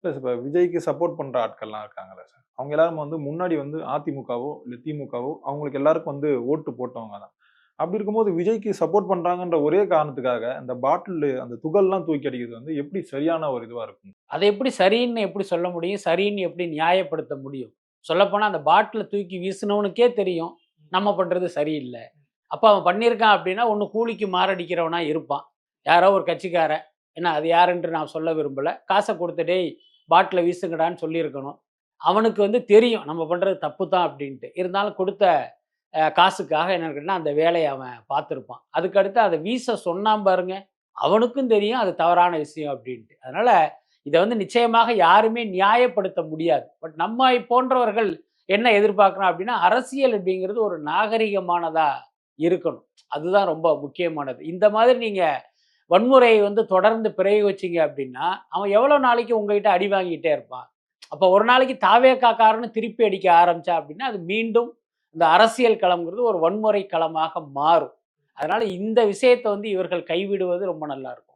இல்ல சார், இப்ப விஜய்க்கு சப்போர்ட் பண்ற ஆட்கள்லாம் இருக்காங்கல்ல சார். அவங்க எல்லாரும் வந்து முன்னாடி வந்து அதிமுகவோ, இல்ல திமுகவோ அவங்களுக்கு எல்லாருக்கும் வந்து ஓட்டு போட்டவங்க தான். அப்படி இருக்கும்போது விஜய்க்கு சப்போர்ட் பண்றாங்கன்ற ஒரே காரணத்துக்காக, அந்த பாட்டிலு அந்த துகள்லாம் தூக்கி அடிக்கிறது வந்து எப்படி சரியான ஒரு இதுவா இருக்கும்? அத எப்படி சரின்னு எப்படி சொல்ல முடியும்? சரின்னு எப்படி நியாயப்படுத்த முடியும்? சொல்லப்போனா அந்த பாட்டில தூக்கி வீசினவனுக்கே தெரியும், நம்ம பண்றது சரியில்ல. அப்ப அவன் பண்ணியிருக்கான் அப்படின்னா, ஒண்ணு கூலிக்கு மாரடிக்கிறவனா இருப்பான். யாரோ ஒரு கட்சிக்காரன். ஏன்னா அது யாருன்ட்டு நான் சொல்ல விரும்பல. காச குடுத்து "டேய் பாட்டில வீசுங்கடான்னு" சொல்லியிருக்கணும். அவனுக்கு வந்து தெரியும் நம்ம பண்றது தப்பு தான் அப்படின்ட்டு. இருந்தாலும் குடுத்த காசுக்காக என்ன இருக்குன்னா, அந்த வேலைய அவன் பார்த்திருப்பான். அதுக்கு அடுத்து அத வீச சொன்னான் பாருங்க, அவனுக்கும் தெரியும் அது தவறான விஷயம் அப்படின்ட்டு. அதனால இத வந்து நிச்சயமாக யாருமே நியாயப்படுத்த முடியாது. பட் நம்மை போன்றவர்கள் என்ன எதிர்பார்க்கிறோம் அப்படின்னா, அரசியல் அப்படிங்கிறது ஒரு நாகரிகமானதா இருக்கணும். அதுதான் ரொம்ப முக்கியமானது. இந்த மாதிரி நீங்க வன்முறையை வந்து தொடர்ந்து பிரயோகிச்சீங்க அப்படின்னா, அவன் எவ்வளோ நாளைக்கு உங்ககிட்ட அடி வாங்கிட்டே இருப்பான்? அப்ப ஒரு நாளைக்கு தாவேக்காக்காரன்னு திருப்பி அடிக்க ஆரம்பிச்சான் அப்படின்னா, அது மீண்டும் இந்த அரசியல் களம்ங்கிறது ஒரு வன்முறை களமாக மாறும். அதனால இந்த விஷயத்த வந்து இவர்கள் கைவிடுவது ரொம்ப நல்லா இருக்கும்.